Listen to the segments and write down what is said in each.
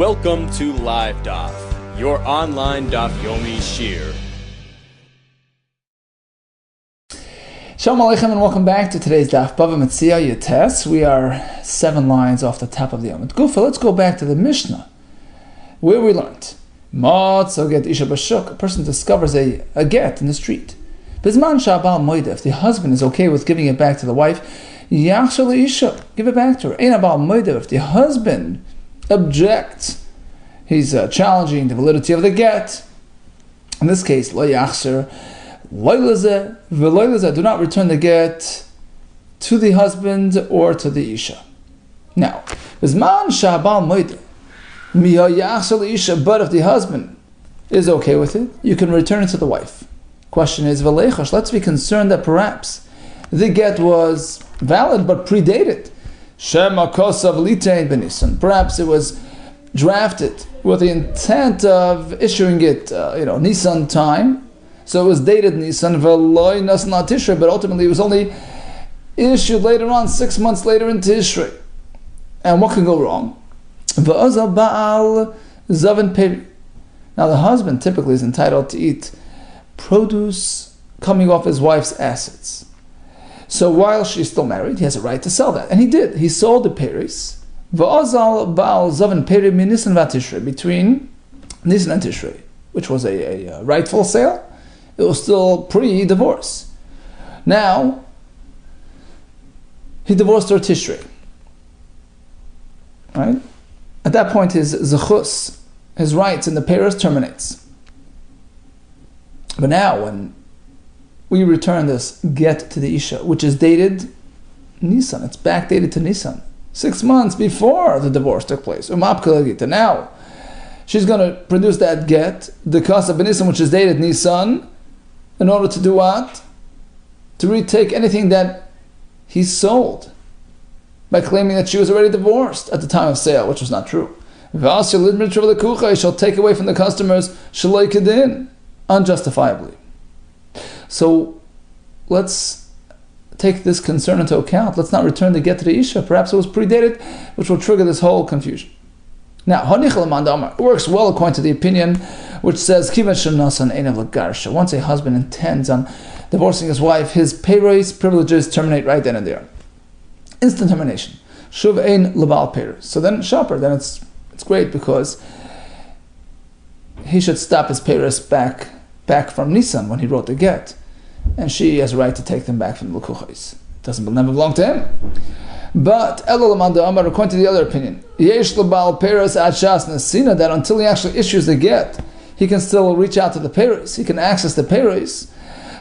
Welcome to Live DAF, your online DAF Yomi Shir. Shalom Aleichem and welcome back to today's DAF. Bava Metzia Yates. We are 7 lines off the top of the Yom Gufa. Let's go back to the Mishnah, where we learned Matzo get Isha Bashuk. A person discovers a get in the street. Bizman Shabal Moida. If the husband is okay with giving it back to the wife, Yachshal Isha, give it back to her. Ein Abal Moida. If the husband objects, he's challenging the validity of the get. In this case, Lo Yachshar. Do not return the get to the husband or to the Isha. Now, but if the husband is okay with it, you can return it to the wife. Question is, let's be concerned that perhaps the get was valid but predated. Perhaps it was drafted with the intent of issuing it, Nisan time. So it was dated Nisan, but ultimately it was only issued later on, 6 months later in Tishrei. And what can go wrong? Now the husband typically is entitled to eat produce coming off his wife's assets. So while she's still married, he has a right to sell that. And he did. He sold the peris between Nisan and Tishrei, which was a rightful sale. It was still pre-divorce. Now, he divorced her Tishrei. Right? At that point, his zechus, his rights in the peris terminates. But now, when we return this get to the Isha, which is dated Nisan, it's backdated to Nisan, 6 months before the divorce took place. Now, she's going to produce that get, the cost of Nisan, which is dated Nisan, in order to do what? To retake anything that he sold by claiming that she was already divorced at the time of sale, which was not true. Shall take away from the customers unjustifiably. So let's take this concern into account. Let's not return the get to the Isha. Perhaps it was predated, which will trigger this whole confusion. Now, it works well according to the opinion which says, once a husband intends on divorcing his wife, his peiros privileges terminate right then and there. Instant termination. Shuv ein lebal peiros. So then, then it's great because he should stop his peiros back from Nisan when he wrote the get, and she has a right to take them back from the lukuchos. It never belong to him. But according to the other opinion, that until he actually issues the get, he can still reach out to the peiros. He can access the peiros.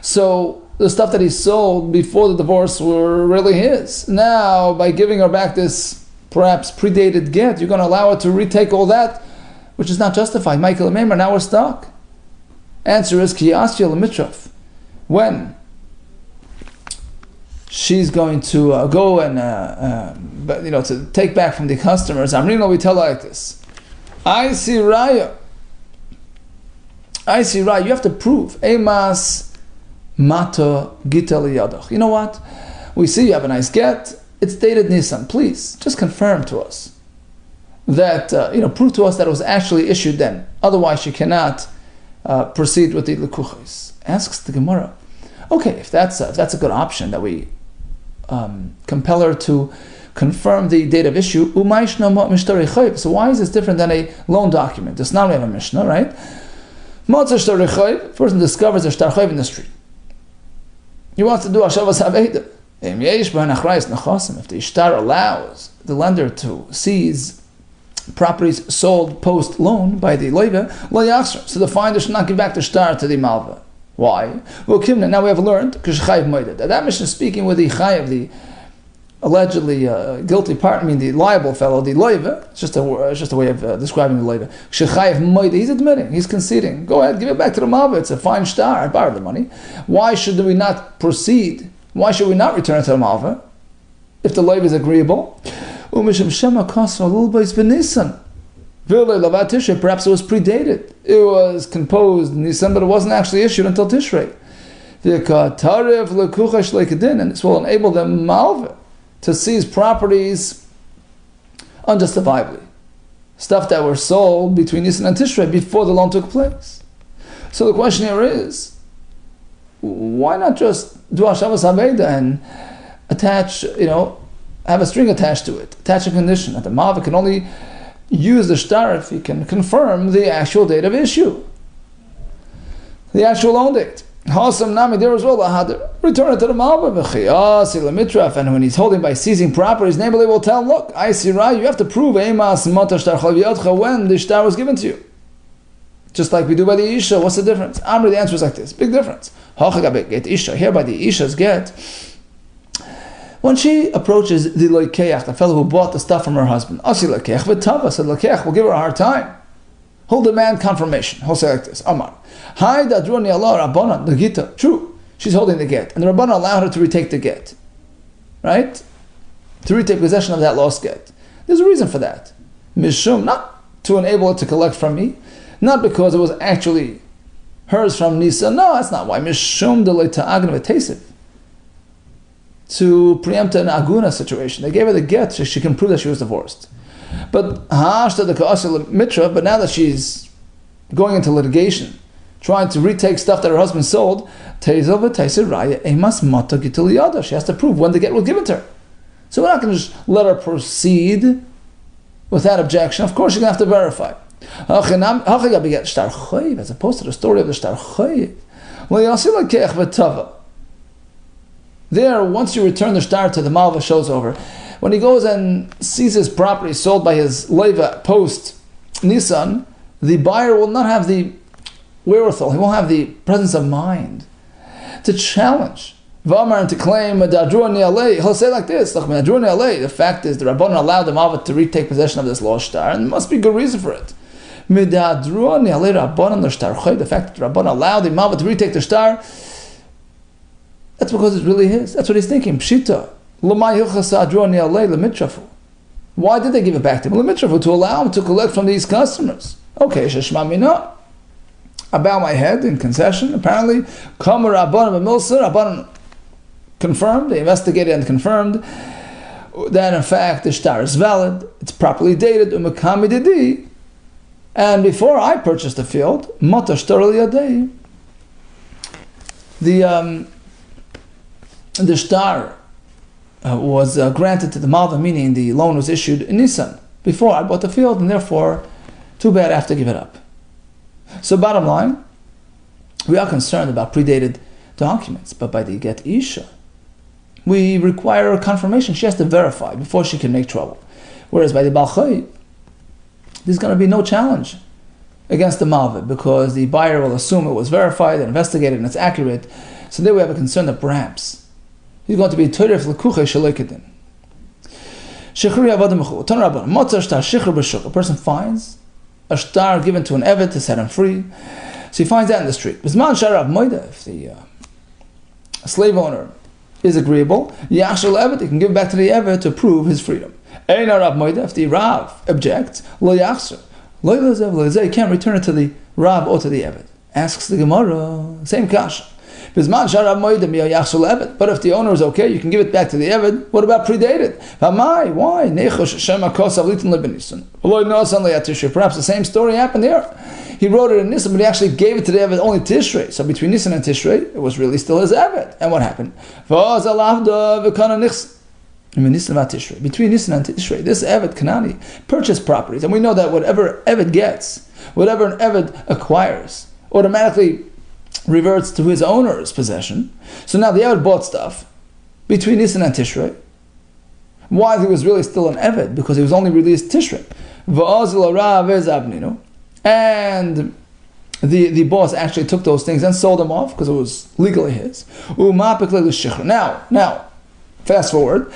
So the stuff that he sold before the divorce were really his. Now, by giving her back this perhaps predated get, you're going to allow her to retake all that, which is not justified. Michael Maimer, now we're stuck. Answer is Kiyasya Lemitrov. When she's going to go and to take back from the customers, Amrino, we tell her like this: I see raya. You have to prove emas mato gita liyadach. You know what? We see you have a nice get. It's dated Nisan. Please just confirm to us that prove to us that it was actually issued then. Otherwise, you cannot proceed with the lekuchos. Asks the Gemara. Okay, if that's a good option, that we compel her to confirm the date of issue. So why is this different than a loan document? This now we have a Mishnah, right? Person discovers a shtar chayv in the street. He wants to do Hashavas Haveda. If the ishtar allows the lender to seize properties sold post-loan by the loiva, so the finder should not give back the shtar to the malva. Why? Well, now we have learned that Mishnah is speaking with the chayav, the allegedly guilty part, the liable fellow, the loiva. It's just a way of describing the loiva. He's admitting, he's conceding. Go ahead, give it back to the malva. It's a fine shtar. I borrowed the money. Why should we not proceed? Why should we not return it to the malva if the loiva is agreeable? Perhaps it was predated. It was composed in Nisan, but it wasn't actually issued until Tishrei. And this will enable the malva to seize properties unjustifiably. stuff that were sold between Nisan and Tishrei before the loan took place. So the question here is, why not just do Hashavas Haveda and attach, have a string attached to it, attach a condition that the Malva can only use the shtar if he can confirm the actual date of issue, the actual loan date. Hasam Nami there as well, return it to the Malva, and when he's holding by seizing properties, neighborly will tell him, look, I see right, you have to prove when the shtar was given to you. Just like we do by the Isha, what's the difference? Amri, the answer is like this, big difference. Here by the Isha's get, when she approaches the loikeach, the fellow who bought the stuff from her husband, Asi loikeach v'tava, said loikeach will give her a hard time. He'll demand confirmation. He'll say like this, Amar, Hai dadruni Allah Rabbanan, the Gita. True, she's holding the get, and the Rabbanan allowed her to retake the get, right? To retake possession of that lost get. There's a reason for that. Mishum, not to enable her to collect from me, not because it was actually hers from Nisa. No, that's not why. Mishum de le'ta'agna v'tesiv. To preempt an aguna situation. They gave her the get so she can prove that she was divorced. But now that she's going into litigation, trying to retake stuff that her husband sold, she has to prove when the get was given to her. So we're not going to just let her proceed without objection. Of course, you're going to have to verify. As opposed to the story of the shtar chayiv. There, once you return the shtar to the Malva, shows over. When he goes and sees his property sold by his leiva post Nisan, the buyer will not have the wherewithal, he won't have the presence of mind to challenge V'amar and to claim he'll say like this, the fact is the Rabbanan allowed the Malva to retake possession of this lost shtar, and there must be good reason for it. The fact that the Rabbanan allowed the Malva to retake the shtar, that's because it's really his. That's what he's thinking. Pshita. Why did they give it back to him? To allow him to collect from these customers. Okay, Sheshma Mina. I bow my head in concession. Apparently, Rabbanan confirmed, they investigated and confirmed that in fact the shtar is valid, it's properly dated, and before I purchased the field, the shtar was granted to the Malva, meaning the loan was issued in Nisan, before I bought the field, and therefore, too bad I have to give it up. So bottom line, we are concerned about predated documents, but by the get Isha, we require a confirmation. She has to verify before she can make trouble. Whereas by the Baal Chai, there's going to be no challenge against the Malva, because the buyer will assume it was verified and investigated and it's accurate. So there we have a concern that perhaps he's going to be Toref L'kuche Shalekidin. A person finds a shtar given to an Eved to set him free. So he finds that in the street. If the slave owner is agreeable, he can give it back to the Eved to prove his freedom. If the Rav objects, he can't return it to the Rav or to the Eved. Asks the Gemara, same kasha. But if the owner is okay, you can give it back to the Eved. What about predated? Why? Perhaps the same story happened here. He wrote it in Nisan, but he actually gave it to the Eved only Tishrei. So between Nisan and Tishrei, it was really still his Eved. And what happened? Between Nisan and Tishrei, this Eved Kanani purchased properties. And we know that whatever Eved gets, whatever an Eved acquires, automatically reverts to his owner's possession. So now the Eved bought stuff between Nisan and Tishrei, while he was really still an Eved, because he was only released Tishrei. And the boss actually took those things and sold them off, because it was legally his. Now, fast forward,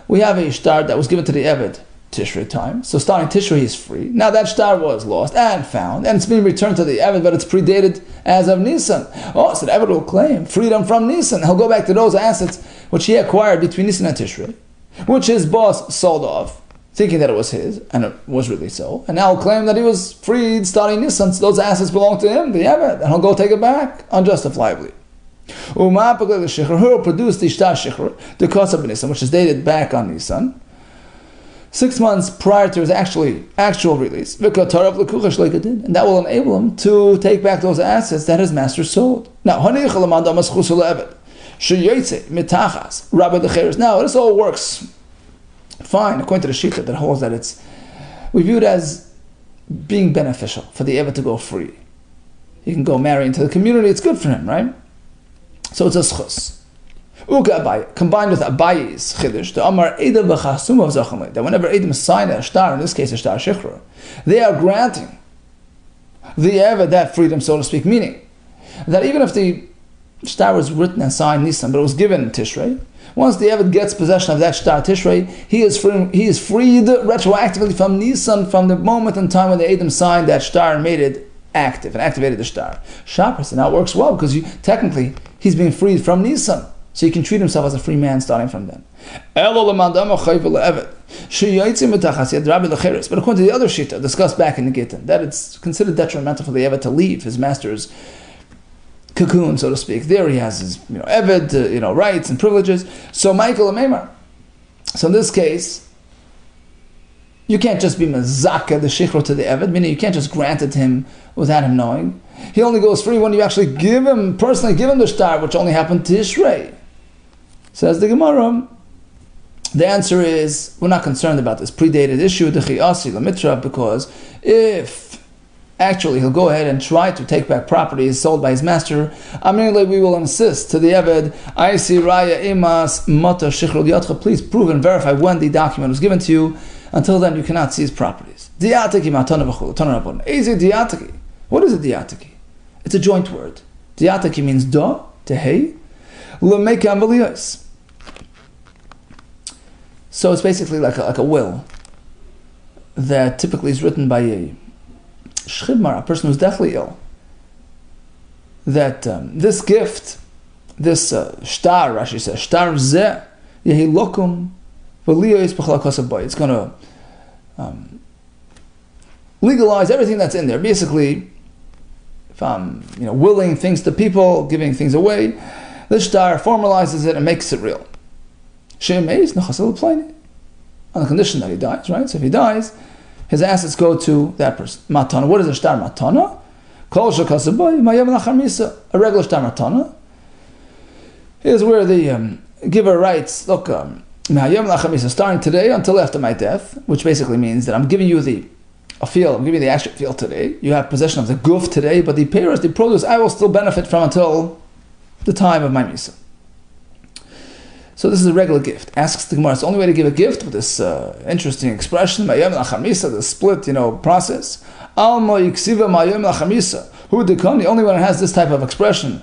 we have a shtar that was given to the Eved Tishrei time. So starting Tishrei, he's free. Now that shtar was lost and found, and it's being returned to the Eved, but it's predated as of Nisan. Oh, so the Eved will claim freedom from Nisan. He'll go back to those assets which he acquired between Nisan and Tishrei, which his boss sold off, thinking that it was his, and it was really so. And now he'll claim that he was freed starting Nisan, so those assets belong to him, the Eved, and he'll go take it back unjustifiably. Who produced the shtar shikhr, the kosa b'Nisan, which is dated back on Nisan. 6 months prior to his actual release, and that will enable him to take back those assets that his master sold. Now, this all works fine according to the Shita that holds that we view it as being beneficial for the Eved to go free. He can go marry into the community, it's good for him, right? So it's a schus. Combined with Abayi's chiddush, the Amar Edim v'chasum of Zachamli, that whenever Edim sign a shtar, in this case a shtar shichra, they are granting the Eved that freedom, so to speak, meaning that even if the shtar was written and signed Nisan, but it was given in Tishrei, once the Eved gets possession of that shtar Tishrei, he is freed retroactively from Nisan, from the moment in time when the Edim signed that shtar and made it active and activated the shtar. Shabbos, and now it works well because technically he's being freed from Nisan. So he can treat himself as a free man starting from then. But according to the other shita discussed back in the Gittin, that it's considered detrimental for the Eved to leave his master's cocoon, so to speak. There he has his Eved, rights and privileges. So Michael Amemar. So in this case, you can't just be mezaka the shichro to the Eved, meaning you can't just grant it to him without him knowing. He only goes free when you actually personally give him the shtar, which only happened to Tishrei. Says the Gemara, the answer is, we're not concerned about this predated issue, because if actually he'll go ahead and try to take back properties sold by his master, we will insist to the Eved, I see Raya Imas Mata Shichrul Yatcha, please prove and verify when the document was given to you. Until then, you cannot seize properties. Diatiki matana v'chol, tana rabon. Ezi diatiki. What is a diatiki? It's a joint word. Diatiki means da, tehei, l'meikam v'liyos. So it's basically like a will that typically is written by a shchibmar, a person who's deathly ill. That this gift, this shtar, Rashi says, shtar zeh, yehi lokum, v'liyos b'chol ha'kosab. It's going to legalize everything that's in there. Basically, if I'm willing things to people, giving things away, the shtar formalizes it and makes it real. On the condition that he dies, right? So if he dies, his assets go to that person. Matana. What is a shtar matana? A regular shtar matana is where the giver writes, look, starting today until after my death, which basically means that I'm giving you a field, I'm giving you the actual field today. You have possession of the guf today, but the payers, the produce, I will still benefit from until the time of my misa. So this is a regular gift. Asks the Gemara, it's the only way to give a gift with this interesting expression, the split, process. The only one that has this type of expression.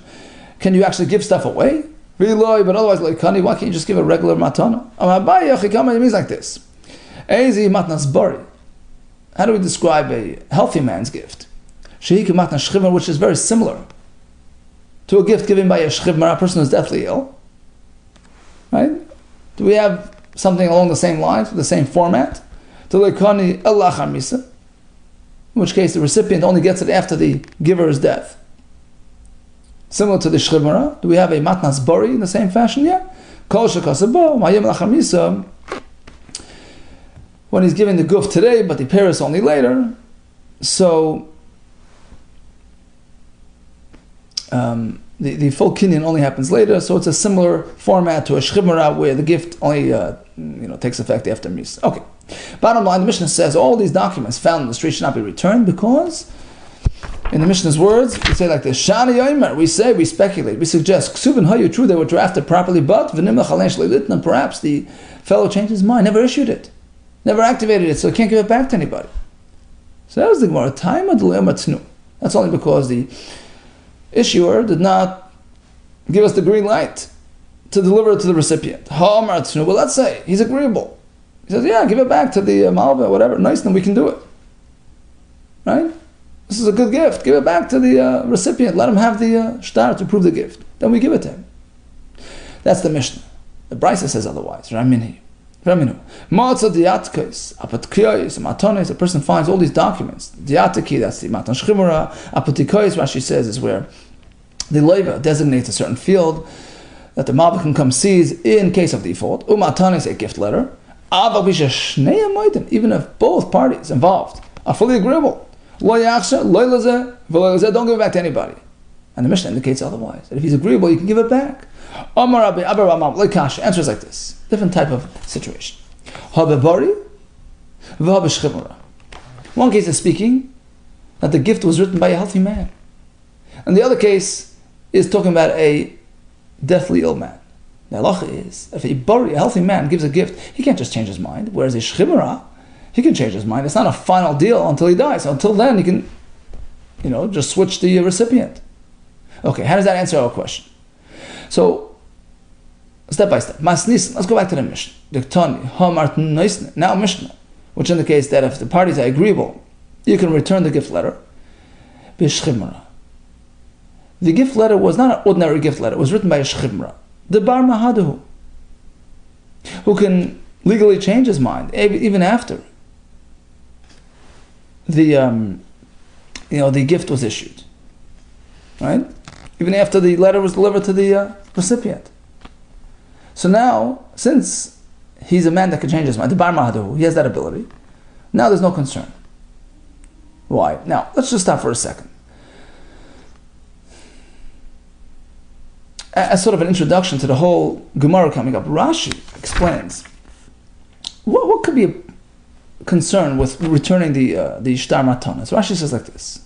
Can you actually give stuff away? But otherwise, why can't you just give a regular matana? It means like this. How do we describe a healthy man's gift? Which is very similar to a gift given by a shchivmar, a person who's deathly ill. Right? Do we have something along the same lines, with the same format? In which case the recipient only gets it after the giver's death. Similar to the shchivmara, do we have a matnas bari in the same fashion? Yeah. When he's giving the guf today, but the paris only later, so the full kinyan only happens later. So it's a similar format to a shchivmara where the gift only takes effect after misa. Okay. Bottom line, the Mishnah says all these documents found in the street should not be returned because, in the Mishnah's words, we say like this: Shani Yomer, we speculate, we suggest, Ksuvin Hayu, true, they were drafted properly, but perhaps the fellow changed his mind, never issued it, never activated it, so he can't give it back to anybody. So that was the Gemara. That's only because the issuer did not give us the green light to deliver it to the recipient. Well, let's say he's agreeable. He says, yeah, give it back to the Malva, whatever, nice, then we can do it. Right? This is a good gift. Give it back to the recipient. Let him have the shtar to prove the gift. Then we give it to him. That's the Mishnah. The Brisa says otherwise. Raminu. A person finds all these documents. Diatiki, that's the Matan Shchimura. Apotikois, Rashi says, is where the Leiva designates a certain field that the Malva can come seize in case of default. Umatan is a gift letter. Even if both parties involved are fully agreeable, don't give it back to anybody. And the Mishnah indicates otherwise, that if he's agreeable, you can give it back. Answer is like this. Different type of situation. One case is speaking that the gift was written by a healthy man. And the other case is talking about a deathly ill man. The halacha is, if a healthy man gives a gift, he can't just change his mind. Whereas a shchimera, he can change his mind. It's not a final deal until he dies. So until then, he can, just switch the recipient. Okay, how does that answer our question? So, step by step. Masnis, let's go back to the Mishnah. Now Mishnah, which indicates that if the parties are agreeable, you can return the gift letter. The gift letter was not an ordinary gift letter. It was written by a shchimra. The bar mahadahu, who can legally change his mind even after the gift was issued, right? Even after the letter was delivered to the recipient. So now, since he's a man that can change his mind, the bar mahadahu, he has that ability. Now there's no concern. Why? Now let's just stop for a second. As sort of an introduction to the whole Gemara coming up, Rashi explains what could be a concern with returning the shtar matana. So Rashi says like this.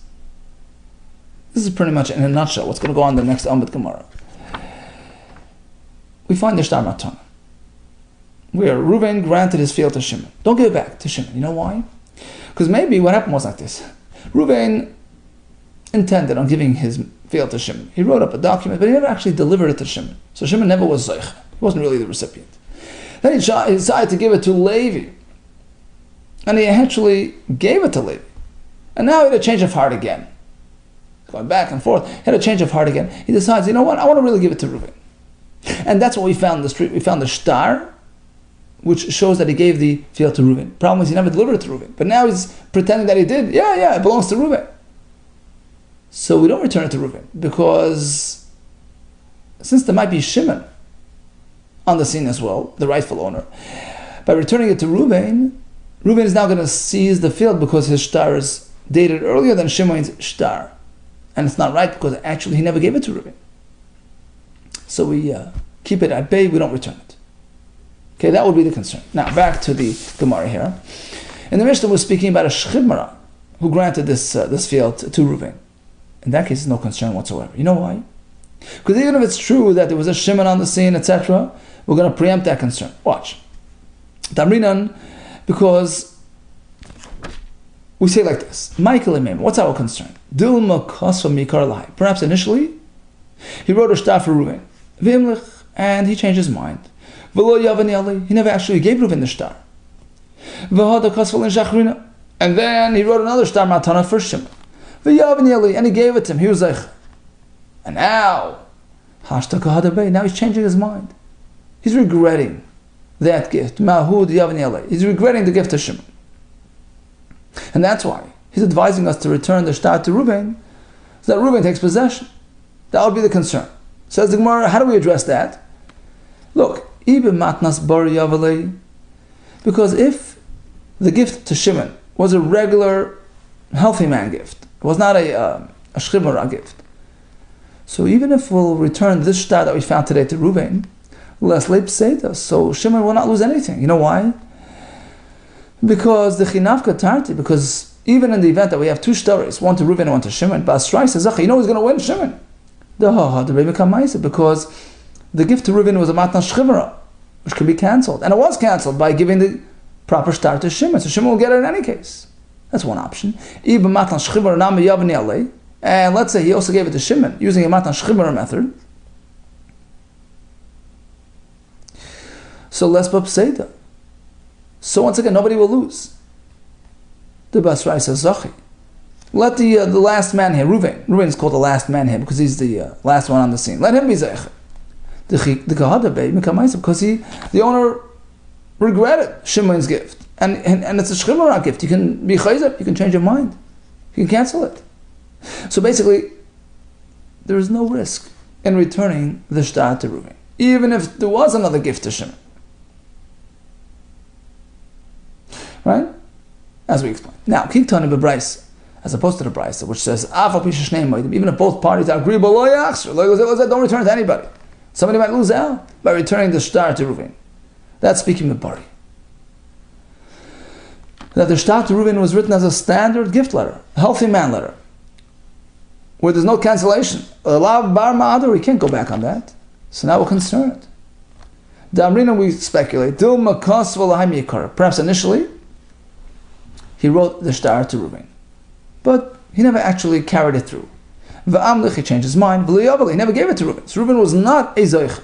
This is pretty much in a nutshell what's going to go on in the next Amud Gemara. We find the shtar matana, where Reuven granted his field to Shimon. Don't give it back to Shimon. You know why? Because maybe what happened was like this. Reuven intended on giving his field to Shimon. He wrote up a document, but he never actually delivered it to Shimon. So Shimon never was Zoich. He wasn't really the recipient. Then he decided to give it to Levi. And he actually gave it to Levi. And now he had a change of heart again. Going back and forth. He had a change of heart again. He decides, you know what, I want to really give it to Reuven. And that's what we found in the street. We found the shtar, which shows that he gave the field to Reuven. Problem is he never delivered it to Reuven. But now he's pretending that he did. Yeah, it belongs to Reuven. So we don't return it to Reuven, because since there might be Shimon on the scene as well, the rightful owner, by returning it to Reuven, Reuven is now going to seize the field because his shtar is dated earlier than Shimon's shtar. And it's not right because actually he never gave it to Reuven. So we keep it at bay, we don't return it. Okay, that would be the concern. Now back to the Gemara here. In the Mishnah we're speaking about a shchimra who granted this field to Reuven. In that case, there's no concern whatsoever. You know why? Because even if it's true that there was a Shimon on the scene, etc., we're going to preempt that concern. Watch. Tamrinan, because we say like this. Michael Imam, what's our concern? Dilma kasva mikar lai. Perhaps initially, he wrote a shtar for Reuven. V'imlich, and he changed his mind. V'lo yavani ali. He never actually gave Reuven the shtar. V'hada kasva l'in shachrina. And then he wrote another shtar matana for Shimon. And he gave it to him. He was like, and now he's changing his mind. He's regretting that gift. He's regretting the gift to Shimon. And that's why he's advising us to return the shtar to Reuven, so that Reuven takes possession. That would be the concern. Says the Gemara, how do we address that? Look, because if the gift to Shimon was a regular healthy man gift, it was not a shchimra gift. So even if we'll return this shtar that we found today to Reuven, less leip seita, so Shimon will not lose anything. You know why? Because the chinavka tarti, because even in the event that we have two stories, one to Reuven and one to Shimon, Basrai says, you know who's going to win? Shimon. Because the gift to Reuven was a matna shchimra, which could be cancelled. And it was cancelled by giving the proper shtar to Shimon. So Shimon will get it in any case. That's one option. And let's say he also gave it to Shimon using a matan shchimra method. So less b'pseida. So once again, nobody will lose. The Basrai says, Zachi. Let the last man here, Reuven is called the last man here because he's the last one on the scene. Let him be Zeich. The Gehada Bey, because the owner regretted Shimon's gift. And it's a shchimra gift. You can be chayzer, you can change your mind. You can cancel it. So basically, there is no risk in returning the shtar to Reuven, even if there was another gift to Shimon. Right? As we explained. Now, Kiktani b'Brais, as opposed to the Brais, which says, even if both parties are agreeable, don't return it to anybody. Somebody might lose out by returning the star to Reuven. That's speaking with Bari. That the star to Reuven was written as a standard gift letter, a healthy man letter, where there's no cancellation. We can't go back on that. So now we're concerned. Damrina, we speculate. Perhaps initially, he wrote the star to Reuven, but he never actually carried it through. He changed his mind. He never gave it to Reuven. So Reuven was not a zoich.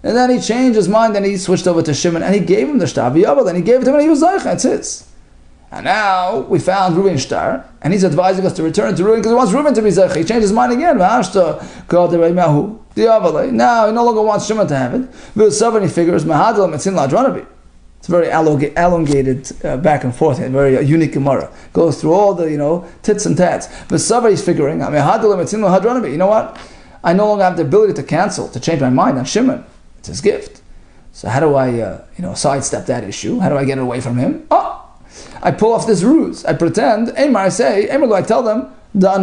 And then he changed his mind and he switched over to Shimon and he gave him the star. And he gave it to him and he was zoich. It's his. And now we found Reuven's star and he's advising us to return it to Reuven because he wants Reuven to be zoich. He changed his mind again. Now he no longer wants Shimon to have it. And he figures it's very elongated back and forth, and very unique Gemara. Goes through all the tits and tats. But Sava is figuring, you know what? I no longer have the ability to cancel, to change my mind on Shimon. It's his gift. So how do I sidestep that issue? How do I get away from him? I pull off this ruse. I pretend, I tell them, that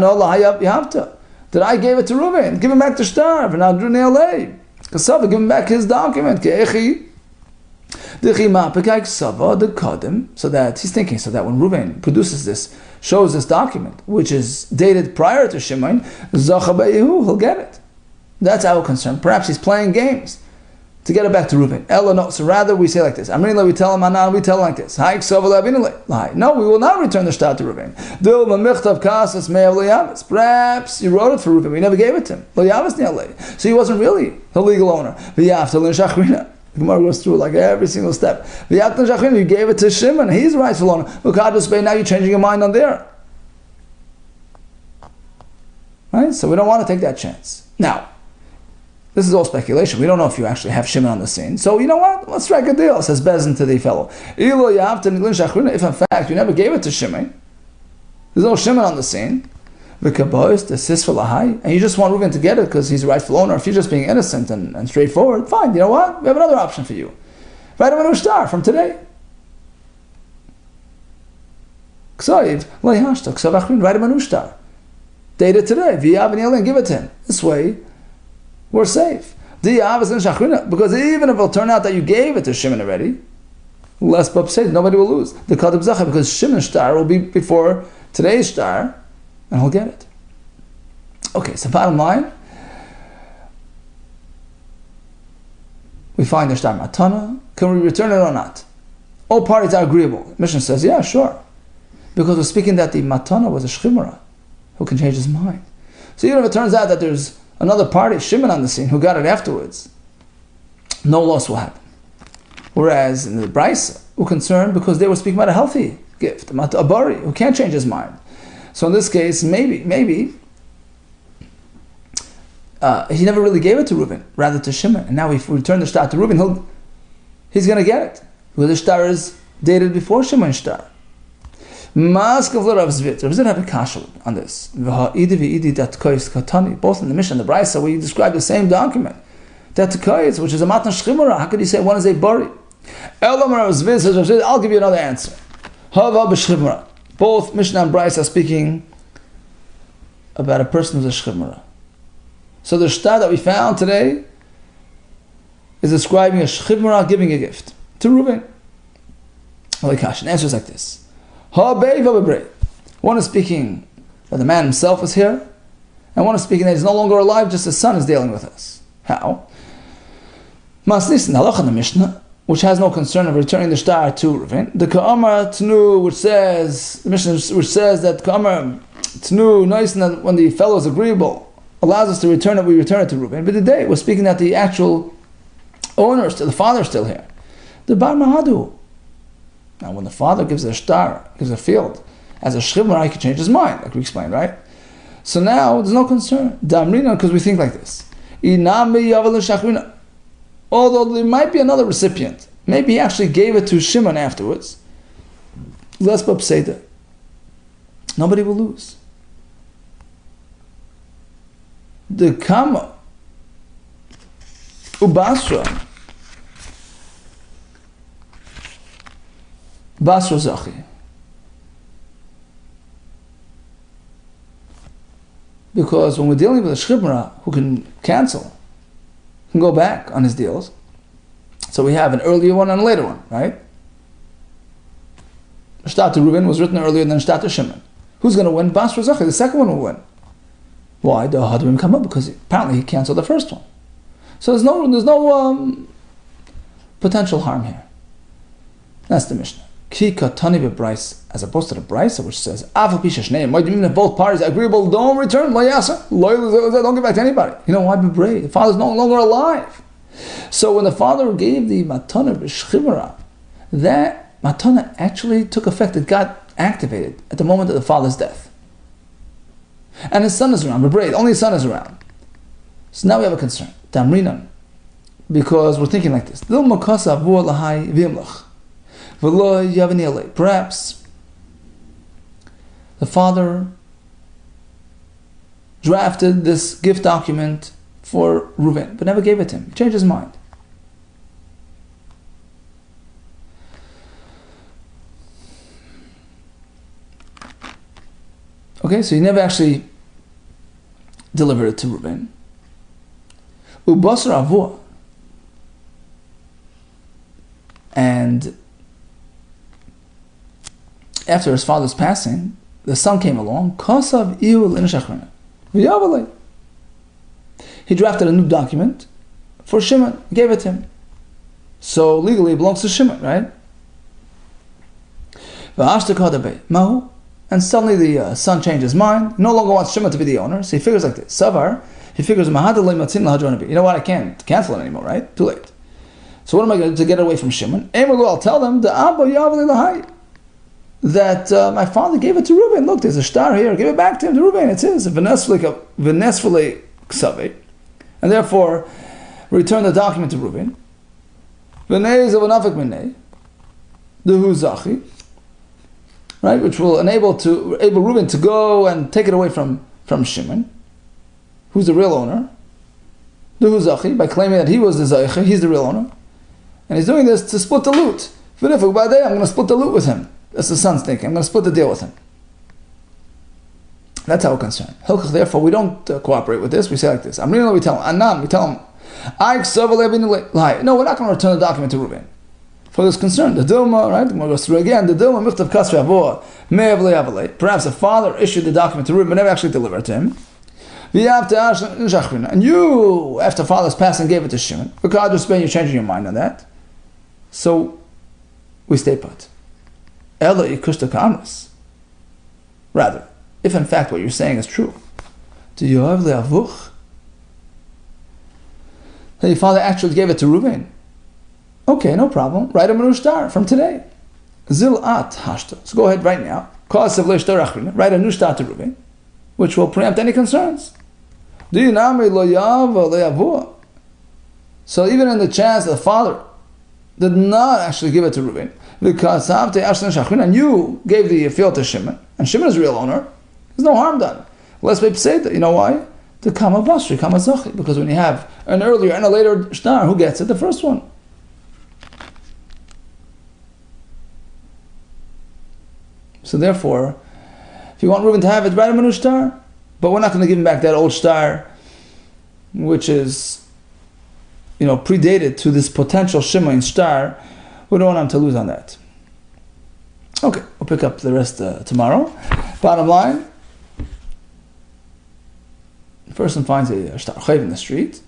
I gave it to Reuven. Give him back the star. Because Sava, give him back his document. So that he's thinking, so that when Reuven produces this, shows this document, which is dated prior to Shimon, he'll get it. That's our concern. Perhaps he's playing games to get it back to Reuven. No, so rather we say like this. We tell him, we tell him like this. No, we will not return the star to Reuven. Perhaps you wrote it for Reuven, we never gave it to him. So he wasn't really the legal owner. The Gemara goes through like every single step. You gave it to Shimon, he's the rightful owner. Now you're changing your mind on there. Right? So we don't want to take that chance. Now, this is all speculation. We don't know if you actually have Shimon on the scene. So you know what? Let's strike a deal, says Bezin to the fellow. If in fact you never gave it to Shimon, there's no Shimon on the scene, and you just want Reuven to get it because he's the rightful owner. If you're just being innocent and straightforward, fine. You know what? We have another option for you. Write him a new star from today. Write him a new star. Date it today. Give it to him. This way, we're safe. Because even if it'll turn out that you gave it to Shimon already, less b'pseid, nobody will lose. The kadib zacha, because Shimon's star will be before today's star, and he'll get it. Okay, so bottom line, we find the star matana. Can we return it or not? All parties are agreeable. The Mishnah says, yeah, sure. Because we're speaking that the matana was a shchimera who can change his mind. So even if it turns out that there's another party, Shimon, on the scene, who got it afterwards, no loss will happen. Whereas in the Brisa, we're concerned because they were speaking about a healthy gift, a bari, who can't change his mind. So in this case, maybe he never really gave it to Reuven, rather to Shimon. And now if we return the star to Reuven, he's going to get it. Because the star is dated before Shimon's star. Both in the Mishnah and the Brisa, we describe the same document. That Tekayis, which is a Matan Shchimura, how could you say one is a Bari? I'll give you another answer. Both Mishnah and Brisa are speaking about a person who's a Shchimura. So the star that we found today is describing a Shchimura giving a gift to Reuven. The answer is like this. One is speaking that the man himself is here, and one is speaking that he's no longer alive, just his son is dealing with us. How? Masnis in halacha in the Mishnah, which has no concern of returning the star to Reuven. The Ka'amar Tnu, which says, the Mishnah which says that Ka'amar Tnu, nice that when the fellow is agreeable, allows us to return it, we return it to Reuven. But today we're speaking that the actual owner, the father is still here. The Bar Mahadu. Now, when the father gives a star, gives a field, as a shchimra, he can change his mind, like we explained, right? So now, there's no concern. Damrina, because we think like this. Although there might be another recipient. Maybe he actually gave it to Shimon afterwards. Less b'pseida. Nobody will lose. The Kama Ubasra Basra Zachi. Because when we're dealing with a Shchibra who can cancel, can go back on his deals, so we have an earlier one and a later one, right? Shtat to Reuben was written earlier than Shtat to Shimon. Who's going to win? Basra Zachi, the second one will win. Why? The Hadrim come up because apparently he canceled the first one. So there's no potential harm here. That's the Mishnah. Kika Tani B'Brais, as opposed to the Brisa, which says, Afal Pishash Name. Why do you mean if both parties are agreeable? Don't return. Don't give back to anybody. You know why B'Brei? The father's no longer alive. So when the father gave the Matana B'Shchibra, that Matana actually took effect. It got activated at the moment of the father's death. And his son is around. B'Brei, only his son is around. So now we have a concern. Tamrinan. Because we're thinking like this. Perhaps the father drafted this gift document for Reuven, but never gave it to him. He changed his mind. Okay, so he never actually delivered it to Reuven. Ubasar Avua. And after his father's passing, the son came along. He drafted a new document for Shimon. He gave it to him. So legally it belongs to Shimon, right? And suddenly the son changed his mind. He no longer wants Shimon to be the owner. So he figures like this. Savar, he figures, you know what, I can't cancel it anymore, right? Too late. So what am I going to do to get away from Shimon? I'll tell them, that my father gave it to Reuben. Look, there's a star here. Give it back to him, to Reuben. It's his. And therefore, return the document to Reuben. Right, which will enable Reuben to go and take it away from Shimon, who's the real owner. By claiming that he was the Zaycha, he's the real owner. And he's doing this to split the loot. I'm going to split the loot with him. That's the son's thinking. I'm going to split the deal with him. That's how we're concerned. Therefore, we don't cooperate with this. We say like this. We tell him, no, we're not going to return the document to Reuben. For this concern, the Dilma, right? The goes through again. The Dilma, Michtav Kasri Avoah, perhaps the father issued the document to Reuben, but never actually delivered it to him. And you, after father's passing, gave it to Shimon. Because you're changing your mind on that. So, we stay put. Rather, if in fact what you're saying is true, that your father actually gave it to Reuben, okay, no problem. Write him a new star from today. Zilat hashta. So go ahead right now. Write a new star to Reuben, which will preempt any concerns. So even in the chance that the father did not actually give it to Reuben, because and you gave the field to Shimon, and Shimon is the real owner, there's no harm done. Let's say that. You know why? The Kama Basri, Kama Zachi. Because when you have an earlier and a later star, who gets it? The first one. So therefore, if you want Reuben to have it, write him a new star. But we're not going to give him back that old star, which is, predated to this potential Shimon star. We don't want him to lose on that. Okay, we'll pick up the rest tomorrow. Bottom line, a person finds a shtar chayv in the street.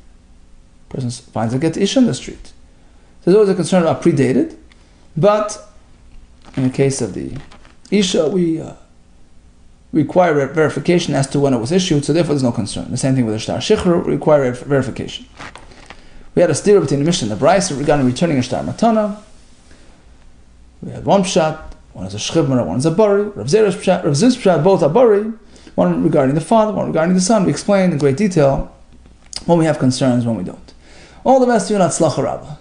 A person finds a get isha in the street. There's always a concern about predated, but in the case of the isha, we require verification as to when it was issued, so therefore there's no concern. The same thing with the shtar shichur, we require verification. We had a steer between the Mishnah and the Brisa regarding returning a shtar matana. We had one pshat, one is a shchibmara, one is a bari. Rav Zer's pshat, both are bari. One regarding the father, one regarding the son. We explain in great detail when we have concerns, when we don't. All the best to you, and Atzlacha Rabbah.